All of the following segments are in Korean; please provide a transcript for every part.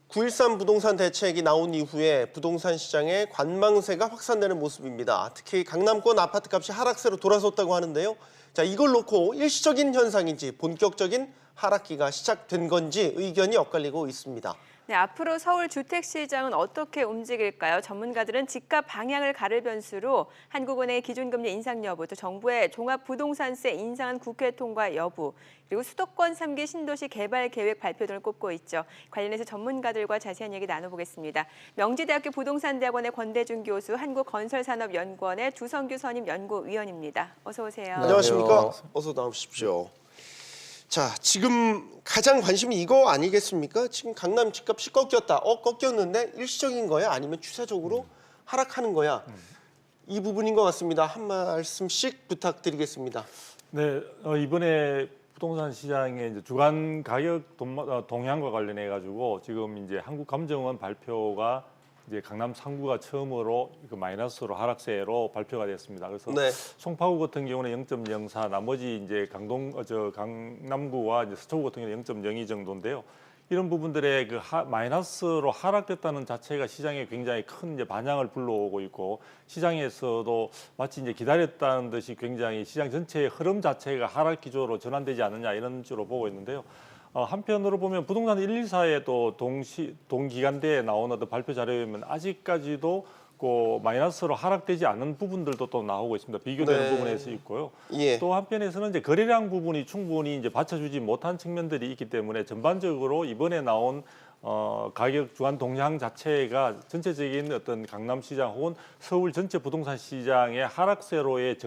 9.13 부동산 대책이 나온 이후에 부동산 시장에 관망세가 확산되는 모습입니다. 특히 강남권 아파트값이 하락세로 돌아섰다고 하는데요. 자, 이걸 놓고 일시적인 현상인지 본격적인 하락기가 시작된 건지 의견이 엇갈리고 있습니다. 네, 앞으로 서울 주택시장은 어떻게 움직일까요? 전문가들은 집값 방향을 가를 변수로 한국은행의 기준금리 인상 여부, 또 정부의 종합부동산세 인상안 국회 통과 여부, 그리고 수도권 3기 신도시 개발 계획 발표 등을 꼽고 있죠. 관련해서 전문가들과 자세한 얘기 나눠보겠습니다. 명지대학교 부동산대학원의 권대중 교수, 한국건설산업연구원의 두성규 선임 연구위원입니다. 어서 오세요. 안녕하십니까? 어서 나오십시오. 자, 지금 가장 관심이 이거 아니겠습니까? 지금 강남 집값이 꺾였다. 꺾였는데 일시적인 거야? 아니면 추세적으로 하락하는 거야? 이 부분인 것 같습니다. 한 말씀씩 부탁드리겠습니다. 네, 이번에 부동산 시장의 이제 주간 가격 동향과 관련해 가지고 지금 이제 한국감정원 발표가 이제 강남 3구가 처음으로 그 마이너스로 하락세로 발표가 됐습니다. 그래서 네. 송파구 같은 경우는 0.04, 나머지 이제 강남구와 이제 서초구 같은 경우는 0.02 정도인데요. 이런 부분들의 그 마이너스로 하락됐다는 자체가 시장에 굉장히 큰 이제 반향을 불러오고 있고, 시장에서도 마치 이제 기다렸다는 듯이 굉장히 시장 전체의 흐름 자체가 하락 기조로 전환되지 않느냐 이런 쪽으로 보고 있는데요. 한편으로 보면 부동산 124에 또 동기간대에 나온 어떤 발표 자료에 보면 아직까지도 그 마이너스로 하락되지 않은 부분들도 또 나오고 있습니다. 비교되는 네. 부분에서 있고요. 예. 또 한편에서는 이제 거래량 부분이 충분히 이제 받쳐주지 못한 측면들이 있기 때문에 전반적으로 이번에 나온 가격 주간 동향 자체가 전체적인 어떤 강남 시장 혹은 서울 전체 부동산 시장의 하락세로의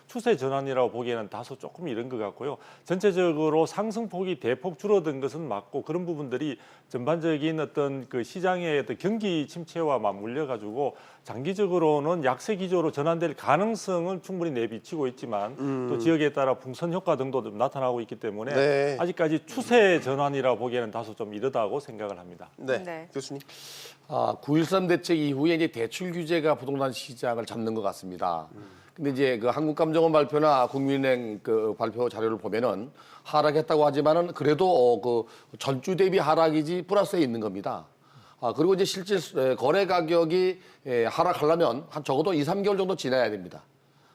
추세 전환이라고 보기에는 다소 조금 이른 것 같고요. 전체적으로 상승폭이 대폭 줄어든 것은 맞고, 그런 부분들이 전반적인 어떤 그 시장의 어떤 경기 침체와 맞물려 가지고 장기적으로는 약세 기조로 전환될 가능성은 충분히 내비치고 있지만 또 지역에 따라 풍선 효과 등도 좀 나타나고 있기 때문에 네. 아직까지 추세 전환이라고 보기에는 다소 좀 이르다고 생각을 합니다. 네. 네. 교수님. 9.13 대책 이후에 이제 대출 규제가 부동산 시장을 잡는 것 같습니다. 근데 이제 그 한국감정원 발표나 국민은행 그 발표 자료를 보면은 하락했다고 하지만은 그래도 그 전주 대비 하락이지 플러스에 있는 겁니다. 그리고 이제 실제 거래 가격이 하락하려면 한 적어도 2, 3개월 정도 지나야 됩니다.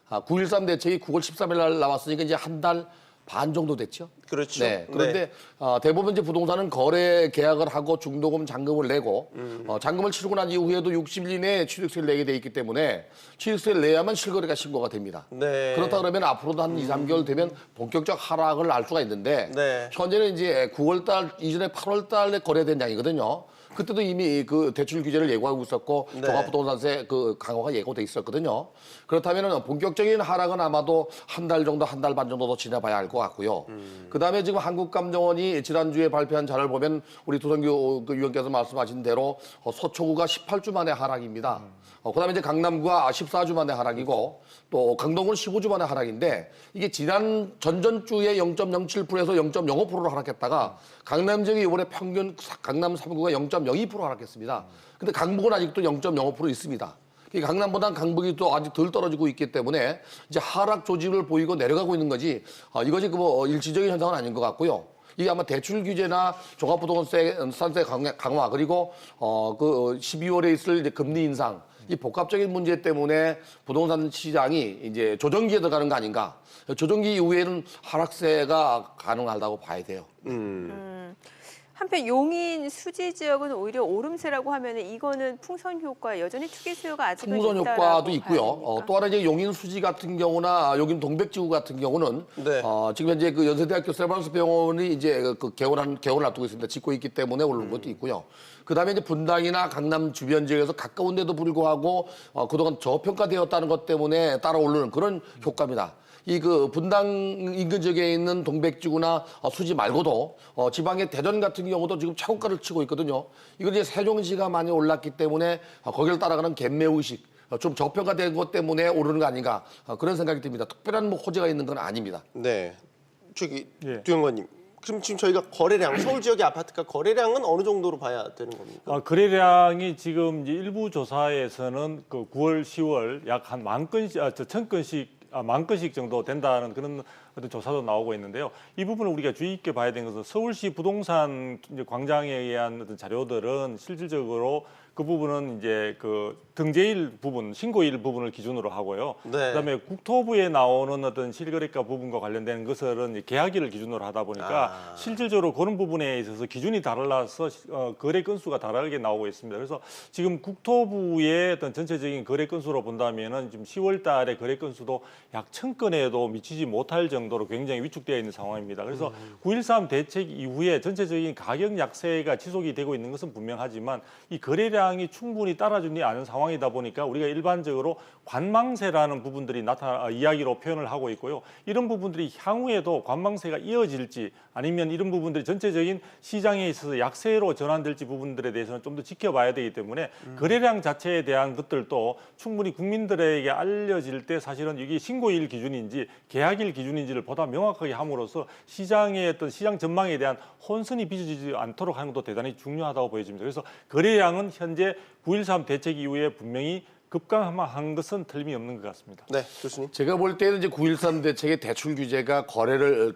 9.13 대책이 9월 13일 날 나왔으니까 이제 한 달 반 정도 됐죠. 그렇죠. 네. 그런데 대부분 이제 부동산은 거래 계약을 하고 중도금 잔금을 내고 잔금을 치르고 난 이후에도 60일 이내에 취득세를 내게 돼 있기 때문에 취득세를 내야만 실거래가 신고가 됩니다. 네. 그렇다 그러면 앞으로도 한 2, 3개월 되면 본격적 하락을 알 수가 있는데 네. 현재는 이제 9월 달 이전에 8월 달에 거래된 양이거든요. 그때도 이미 그 대출 규제를 예고하고 있었고 네. 종합부동산세 그 강화가 예고돼 있었거든요. 그렇다면 본격적인 하락은 아마도 한 달 정도, 한 달 반 정도 더 지나봐야 알 것 같고요. 그다음에 지금 한국감정원이 지난주에 발표한 자료를 보면 우리 두성규 그 위원께서 말씀하신 대로 서초구가 18주 만에 하락입니다. 그다음에 이제 강남구가 14주 만에 하락이고 또 강동구는 15주 만에 하락인데, 이게 지난 전전주에 0.07%에서 0.05%로 하락했다가 강남 지역이 이번에 평균 강남 3구가 0.02% 하락했습니다. 근데 강북은 아직도 0.05% 있습니다. 강남보다는 강북이 또 아직 덜 떨어지고 있기 때문에 이제 하락 조짐을 보이고 내려가고 있는 거지, 이것이 뭐 일시적인 현상은 아닌 것 같고요. 이게 아마 대출 규제나 종합부동산세 강화 그리고 그 12월에 있을 이제 금리 인상, 이 복합적인 문제 때문에 부동산 시장이 이제 조정기에 들어가는 거 아닌가. 조정기 이후에는 하락세가 가능하다고 봐야 돼요. 한편 용인 수지 지역은 오히려 오름세라고 하면 이거는 풍선 효과, 여전히 투기 수요가 아직은 풍선 있다라고 효과도 있고요. 봐야 됩니까? 또 하나 이제 용인 수지 같은 경우나 여긴 동백지구 같은 경우는 네. 지금 현재 그 연세대학교 세브란스 병원이 이제 그 개원을 앞두고 있습니다. 짓고 있기 때문에 오르는 것도 있고요. 그다음에 이제 분당이나 강남 주변 지역에서 가까운데도 불구하고 그동안 저평가되었다는 것 때문에 따라 오르는 그런 효과입니다. 이 그 분당 인근 지역에 있는 동백지구나 수지 말고도 지방의 대전 같은 경우도 지금 차고가를 치고 있거든요. 이건 이제 세종시가 많이 올랐기 때문에 거기를 따라가는 갭매의식, 좀 저평가된 것 때문에 오르는 거 아닌가, 그런 생각이 듭니다. 특별한 뭐 호재가 있는 건 아닙니다. 네. 저기 예. 두영관님. 그럼 지금 저희가 거래량, 서울 지역의 아파트가 거래량은 어느 정도로 봐야 되는 겁니까? 거래량이 지금 이제 일부 조사에서는 그 9월, 10월 약 한 10,000건씩 정도 된다는 그런 어떤 조사도 나오고 있는데요. 이 부분을 우리가 주의 깊게 봐야 되는 것은 서울시 부동산 이제 광장에 의한 어떤 자료들은 실질적으로 그 부분은 이제 그 등재일 부분, 신고일 부분을 기준으로 하고요. 네. 그다음에 국토부에 나오는 어떤 실거래가 부분과 관련된 것들은 이제 계약일을 기준으로 하다 보니까 실질적으로 그런 부분에 있어서 기준이 달라서 거래 건수가 다르게 나오고 있습니다. 그래서 지금 국토부의 어떤 전체적인 거래 건수로 본다면은 지금 10월 달에 거래 건수도 약 1,000건에도 미치지 못할 정도로 굉장히 위축되어 있는 상황입니다. 그래서 9.13 대책 이후에 전체적인 가격 약세가 지속이 되고 있는 것은 분명하지만 이 거래량이 충분히 따라주지 않은 상황이다 보니까 우리가 일반적으로 관망세라는 부분들이 이야기로 표현을 하고 있고요. 이런 부분들이 향후에도 관망세가 이어질지 아니면 이런 부분들이 전체적인 시장에 있어서 약세로 전환될지 부분들에 대해서는 좀 더 지켜봐야 되기 때문에 거래량 자체에 대한 것들도 충분히 국민들에게 알려질 때 사실은 이게 신고일 기준인지 계약일 기준인지를 보다 명확하게 함으로써 시장의 어떤 시장 전망에 대한 혼선이 빚어지지 않도록 하는 것도 대단히 중요하다고 보여집니다. 그래서 거래량은 현재 9.13 대책 이후에 분명히 급감한 것은 틀림이 없는 것 같습니다. 네, 교수님. 제가 볼 때는 이제 9.13 대책의 대출 규제가 거래를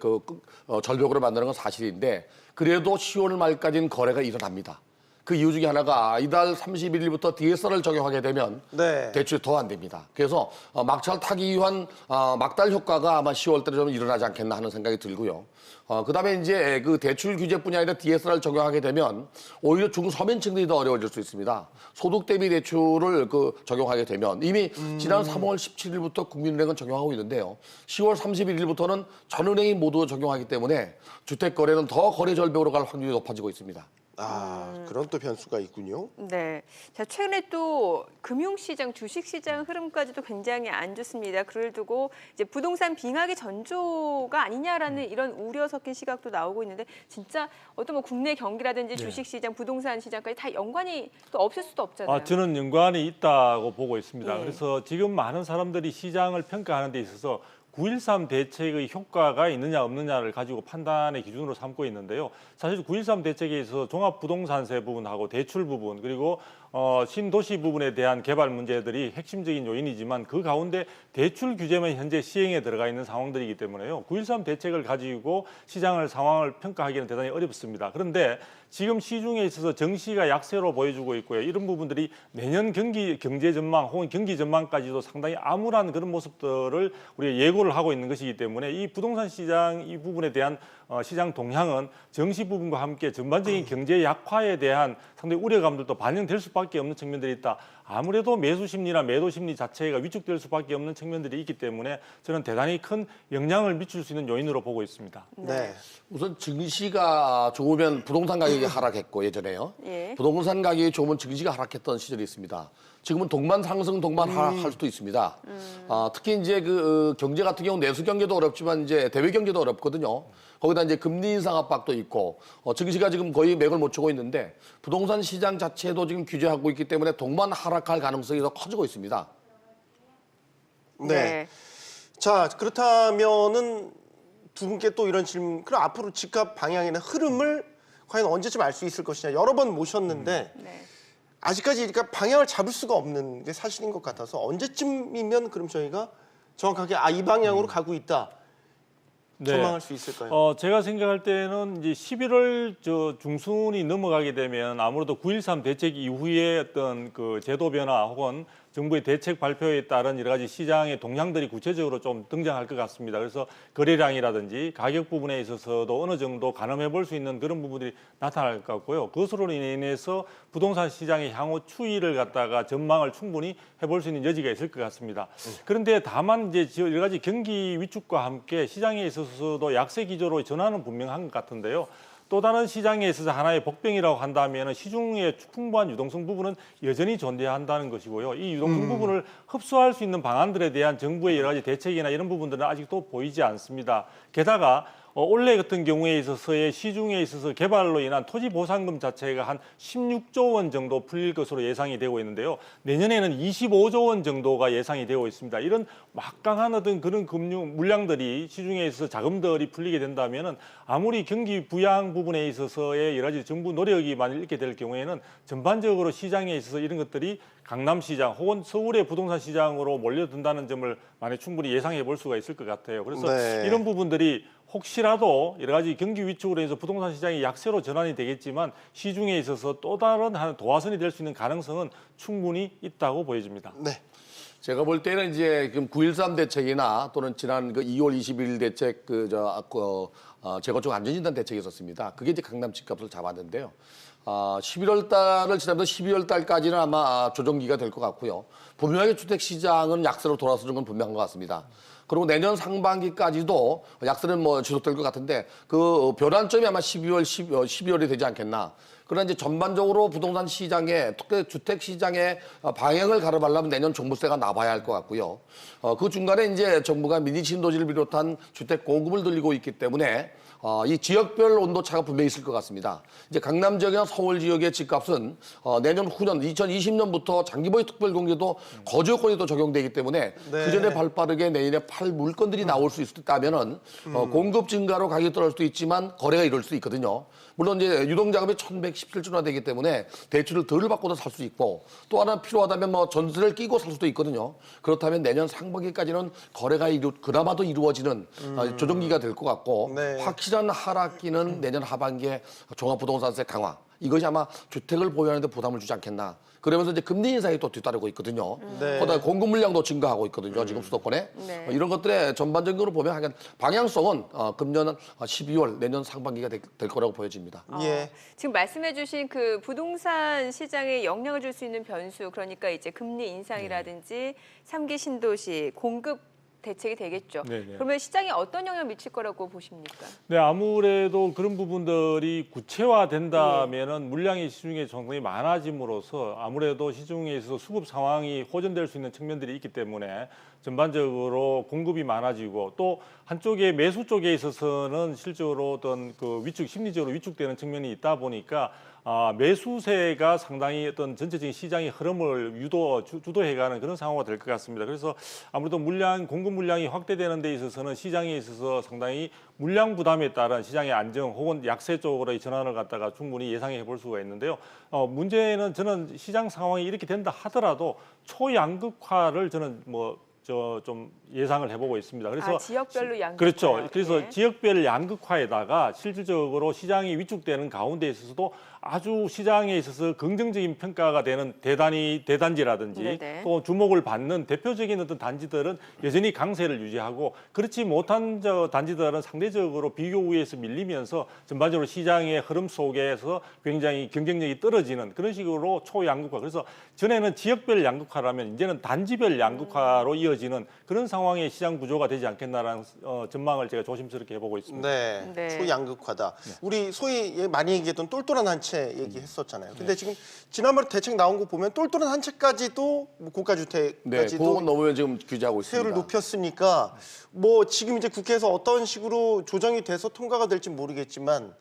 절벽으로 만드는 건 사실인데 그래도 10월 말까지는 거래가 일어납니다. 그 이유 중에 하나가 이달 31일부터 DSR을 적용하게 되면 네. 대출이 더 안 됩니다. 그래서 막차를 타기 위한 막달 효과가 아마 10월 달에 좀 일어나지 않겠나 하는 생각이 들고요. 그다음에 이제 그 대출 규제뿐이 아니라 DSR을 적용하게 되면 오히려 중서민층들이 더 어려워질 수 있습니다. 소득 대비 대출을 적용하게 되면 이미 지난 3월 17일부터 국민은행은 적용하고 있는데요. 10월 31일부터는 전 은행이 모두 적용하기 때문에 주택 거래는 더 거래 절벽으로 갈 확률이 높아지고 있습니다. 그런 또 변수가 있군요. 네. 자, 최근에 또 금융시장, 주식시장 흐름까지도 굉장히 안 좋습니다. 그를 두고 이제 부동산 빙하기 전조가 아니냐라는 이런 우려 섞인 시각도 나오고 있는데 진짜 어떤 뭐 국내 경기라든지 주식시장, 부동산 시장까지 다 연관이 또 없을 수도 없잖아요. 저는 연관이 있다고 보고 있습니다. 예. 그래서 지금 많은 사람들이 시장을 평가하는 데 있어서 9.13 대책의 효과가 있느냐 없느냐를 가지고 판단의 기준으로 삼고 있는데요. 사실 9.13 대책에 있어서 종합부동산세 부분하고 대출 부분 그리고 신도시 부분에 대한 개발 문제들이 핵심적인 요인이지만 그 가운데 대출 규제만 현재 시행에 들어가 있는 상황들이기 때문에요. 9.13 대책을 가지고 시장을 상황을 평가하기는 대단히 어렵습니다. 그런데 지금 시중에 있어서 정시가 약세로 보여주고 있고요. 이런 부분들이 내년 경제 전망 혹은 경기 전망까지도 상당히 암울한 그런 모습들을 우리가 예고를 하고 있는 것이기 때문에 이 부동산 시장 이 부분에 대한 시장 동향은 정시 부분과 함께 전반적인 경제 약화에 대한 상당히 우려감들도 반영될 수밖에 없는 측면들이 있다. 아무래도 매수 심리나 매도 심리 자체가 위축될 수밖에 없는 측면들이 있기 때문에 저는 대단히 큰 영향을 미칠 수 있는 요인으로 보고 있습니다. 네. 우선 증시가 좋으면 부동산 가격이 하락했고 예전에요. 예. 부동산 가격이 좋으면 증시가 하락했던 시절이 있습니다. 지금은 동반 상승, 동반 하락할 수도 있습니다. 특히 이제 경제 같은 경우 내수 경제도 어렵지만 이제 대외 경제도 어렵거든요. 거기다 이제 금리 인상 압박도 있고 증시가 지금 거의 맥을 못 추고 있는데 부동산 시장 자체도 지금 규제하고 있기 때문에 동반 하락할 가능성이 더 커지고 있습니다. 네. 자, 그렇다면은 두 분께 또 이런 질문. 그럼 앞으로 집값 방향이나 흐름을 과연 언제쯤 알 수 있을 것이냐. 여러 번 모셨는데 네. 아직까지 그러니까 방향을 잡을 수가 없는 게 사실인 것 같아서 언제쯤이면 그럼 저희가 정확하게 이 방향으로 가고 있다. 전망할 수 있을까요? 제가 생각할 때는 이제 11월 중순이 넘어가게 되면 아무래도 9.13 대책 이후에 어떤 그 제도 변화 혹은 정부의 대책 발표에 따른 여러 가지 시장의 동향들이 구체적으로 좀 등장할 것 같습니다. 그래서 거래량이라든지 가격 부분에 있어서도 어느 정도 가늠해 볼 수 있는 그런 부분들이 나타날 것 같고요. 그것으로 인해서 부동산 시장의 향후 추이를 갖다가 전망을 충분히 해볼 수 있는 여지가 있을 것 같습니다. 그런데 다만 이제 여러 가지 경기 위축과 함께 시장에 있어서도 약세 기조로 전환은 분명한 것 같은데요. 또 다른 시장에 있어서 하나의 복병이라고 한다면 시중의 풍부한 유동성 부분은 여전히 존재한다는 것이고요. 이 유동성 부분을 흡수할 수 있는 방안들에 대한 정부의 여러 가지 대책이나 이런 부분들은 아직도 보이지 않습니다. 게다가 올해 같은 경우에 있어서의 시중에 있어서 개발로 인한 토지 보상금 자체가 한 16조 원 정도 풀릴 것으로 예상이 되고 있는데요. 내년에는 25조 원 정도가 예상이 되고 있습니다. 이런 막강한 어떤 그런 금융 물량들이 시중에 있어서 자금들이 풀리게 된다면은 아무리 경기 부양 부분에 있어서의 여러 가지 정부 노력이 만일 있게 될 경우에는 전반적으로 시장에 있어서 이런 것들이 강남시장 혹은 서울의 부동산 시장으로 몰려든다는 점을 만약 충분히 예상해 볼 수가 있을 것 같아요. 그래서 네. 이런 부분들이 혹시라도 여러 가지 경기 위축으로 해서 부동산 시장이 약세로 전환이 되겠지만 시중에 있어서 또 다른 하나의 도화선이 될 수 있는 가능성은 충분히 있다고 보여집니다. 네. 제가 볼 때는 이제 지금 9.13 대책이나 또는 지난 그 2월 21일 대책 재건축 안전진단 대책이 있었습니다. 그게 이제 강남 집값을 잡았는데요. 11월 달을 지나면서 12월 달까지는 아마 조정기가 될 것 같고요. 분명하게 주택 시장은 약세로 돌아서는 건 분명한 것 같습니다. 그리고 내년 상반기까지도 약세는 뭐 지속될 것 같은데 그 변환점이 아마 12월이 되지 않겠나. 그러나 이제 전반적으로 부동산 시장에 특히 주택 시장의 방향을 가로막으려면 내년 종부세가 나와야 할 것 같고요. 그 중간에 이제 정부가 미니 신도시를 비롯한 주택 공급을 늘리고 있기 때문에 이 지역별 온도차가 분명히 있을 것 같습니다. 이제 강남 지역이나 서울 지역의 집값은 내년 후년 2020년부터 장기보유 특별공제도 거주 요건이 또 적용되기 때문에 그 전에 발빠르게 내년에 팔 물건들이 나올 수 있다면은 공급 증가로 가격이 떨어질 수도 있지만 거래가 이룰 수 있거든요. 물론 이제 유동자금이 1,117조나 되기 때문에 대출을 덜 받고도 살 수 있고 또 하나 필요하다면 뭐 전세를 끼고 살 수도 있거든요. 그렇다면 내년 상반기까지는 거래가 그나마도 이루어지는 조정기가 될 것 같고 네. 확실한 하락기는 내년 하반기에 종합부동산세 강화. 이것이 아마 주택을 보유하는 데 부담을 주지 않겠나. 그러면서 이제 금리 인상이 또 뒤따르고 있거든요. 네. 그다음에 공급 물량도 증가하고 있거든요. 지금 수도권에. 네. 이런 것들의 전반적으로 보면 하여간 방향성은 금년 12월 내년 상반기가 될 거라고 보여집니다. 예. 지금 말씀해주신 그 부동산 시장에 영향을 줄 수 있는 변수, 그러니까 이제 금리 인상이라든지 3기 신도시 공급 대책이 되겠죠. 네네. 그러면 시장에 어떤 영향을 미칠 거라고 보십니까? 네, 아무래도 그런 부분들이 구체화된다면은 물량이 시중에 상당히 많아짐으로써 아무래도 시중에 있어서 수급 상황이 호전될 수 있는 측면들이 있기 때문에 전반적으로 공급이 많아지고 또 한쪽에 매수 쪽에 있어서는 실제로 어떤 그 심리적으로 위축되는 측면이 있다 보니까 매수세가 상당히 어떤 전체적인 시장의 흐름을 주도해가는 그런 상황이 될 것 같습니다. 그래서 아무래도 공급 물량이 확대되는 데 있어서는 시장에 있어서 상당히 물량 부담에 따른 시장의 안정 혹은 약세 쪽으로의 전환을 갖다가 충분히 예상해 볼 수가 있는데요. 문제는 저는 시장 상황이 이렇게 된다 하더라도 초양극화를 저는 좀 예상을 해보고 있습니다. 그래서 지역별로 양극화. 그렇죠. 그래서 네. 지역별 양극화에다가 실질적으로 시장이 위축되는 가운데 있어서도 아주 시장에 있어서 긍정적인 평가가 되는 대단지라든지 네네. 또 주목을 받는 대표적인 어떤 단지들은 여전히 강세를 유지하고 그렇지 못한 단지들은 상대적으로 비교 우위에서 밀리면서 전반적으로 시장의 흐름 속에서 굉장히 경쟁력이 떨어지는 그런 식으로 초양극화. 그래서 전에는 지역별 양극화라면 이제는 단지별 양극화로 이어지는 그런 상황의 시장 구조가 되지 않겠나라는 전망을 제가 조심스럽게 해보고 있습니다. 네. 네. 초양극화다. 우리 소위 많이 얘기했던 똘똘한 한 채 얘기했었잖아요. 근데 지금 지난번에 대책 나온 거 보면 똘똘한 한 채까지도 고가 네, 주택까지도 그건 넘으면 지금 규제하고 있습니다. 세율을 높였으니까 뭐 지금 이제 국회에서 어떤 식으로 조정이 돼서 통과가 될지 모르겠지만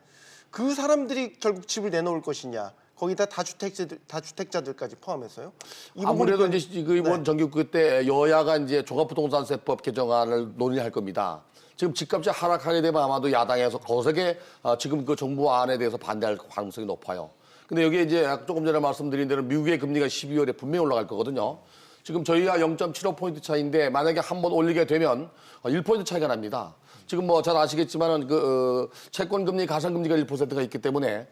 그 사람들이 결국 집을 내놓을 것이냐. 거기다 다주택자들까지 포함해서요. 이 아무래도 부분이 이제 그 이번 정기국회 때 여야가 이제 종합부동산세법 개정안을 논의할 겁니다. 지금 집값이 하락하게 되면 아마도 야당에서 거세게 지금 그 정부 안에 대해서 반대할 가능성이 높아요. 근데 여기에 이제 조금 전에 말씀드린 대로 미국의 금리가 12월에 분명히 올라갈 거거든요. 지금 저희가 0.75포인트 차이인데 만약에 한번 올리게 되면 1포인트 차이가 납니다. 지금 뭐 잘 아시겠지만은 채권 금리, 가상 금리가 1%가 있기 때문에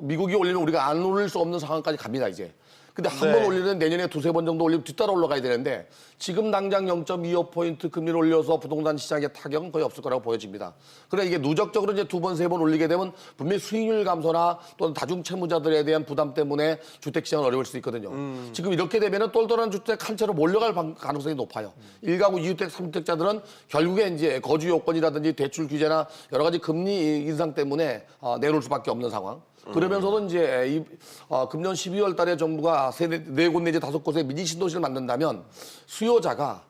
미국이 올리면 우리가 안 올릴 수 없는 상황까지 갑니다, 이제. 근데 한 번 올리는 내년에 두세 번 정도 올리면 뒤따라 올라가야 되는데 지금 당장 0.25포인트 금리를 올려서 부동산 시장에 타격은 거의 없을 거라고 보여집니다. 그러나 이게 누적적으로 이제 두 번, 세 번 올리게 되면 분명히 수익률 감소나 또는 다중 채무자들에 대한 부담 때문에 주택 시장은 어려울 수 있거든요. 지금 이렇게 되면은 똘똘한 주택 한 채로 몰려갈 가능성이 높아요. 1가구 2주택, 3주택자들은 결국에 이제 거주 요건이라든지 대출 규제나 여러 가지 금리 인상 때문에 내놓을 수밖에 없는 상황. 그러면서도 이제 금년 12월 달에 정부가 네 곳 내지 다섯 곳의 미니 신도시를 만든다면 수요자가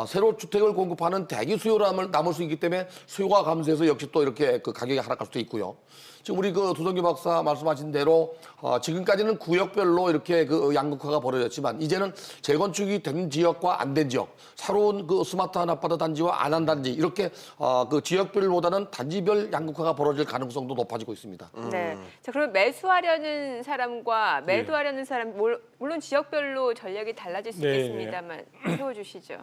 새로 주택을 공급하는 대기 수요를 남을 수 있기 때문에 수요가 감소해서 역시 또 이렇게 그 가격이 하락할 수도 있고요. 지금 우리 그 두성규 박사 말씀하신 대로 지금까지는 구역별로 이렇게 그 양극화가 벌어졌지만 이제는 재건축이 된 지역과 안 된 지역, 새로운 그 스마트한 아파트 단지와 안 한 단지 이렇게 그 지역별보다는 단지별 양극화가 벌어질 가능성도 높아지고 있습니다. 네. 자, 그럼 매수하려는 사람과 매도하려는 사람 물론 지역별로 전략이 달라질 수 네. 있겠습니다만 세워주시죠.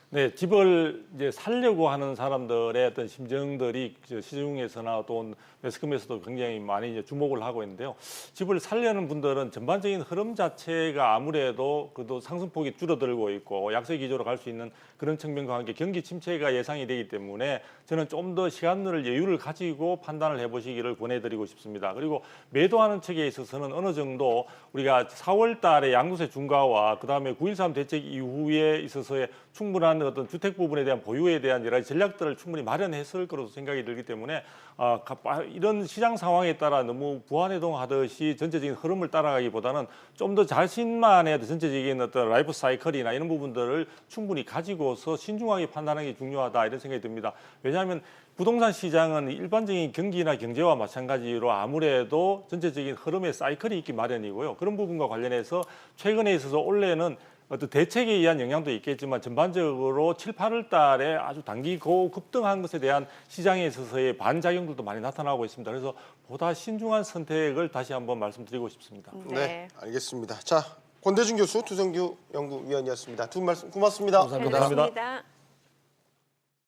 네, 집을 이제 살려고 하는 사람들의 어떤 심정들이 시중에서나 또 매스컴에서도 굉장히 많이 이제 주목을 하고 있는데요. 집을 살려는 분들은 전반적인 흐름 자체가 아무래도 그래도 상승폭이 줄어들고 있고 약세 기조로 갈 수 있는 그런 측면과 함께 경기 침체가 예상이 되기 때문에 저는 좀 더 시간을 여유를 가지고 판단을 해보시기를 권해드리고 싶습니다. 그리고 매도하는 측에 있어서는 어느 정도 우리가 4월 달에 양도세 중과와 그다음에 9.13 대책 이후에 있어서의 충분한 어떤 주택 부분에 대한 보유에 대한 여러 가지 전략들을 충분히 마련했을 거로 생각이 들기 때문에 이런 시장 상황에 따라 너무 부안해동하듯이 전체적인 흐름을 따라가기보다는 좀 더 자신만의 어떤 전체적인 어떤 라이프 사이클이나 이런 부분들을 충분히 가지고서 신중하게 판단하는 게 중요하다 이런 생각이 듭니다. 왜냐하면 부동산 시장은 일반적인 경기나 경제와 마찬가지로 아무래도 전체적인 흐름의 사이클이 있기 마련이고요. 그런 부분과 관련해서 최근에 있어서 올해는 어떤 대책에 의한 영향도 있겠지만 전반적으로 7, 8월 달에 아주 단기 고급등한 것에 대한 시장에 있어서의 반작용들도 많이 나타나고 있습니다. 그래서 보다 신중한 선택을 다시 한번 말씀드리고 싶습니다. 네, 알겠습니다. 자, 권대중 교수, 두성규 연구위원이었습니다. 두 분 말씀 고맙습니다. 감사합니다. 감사합니다.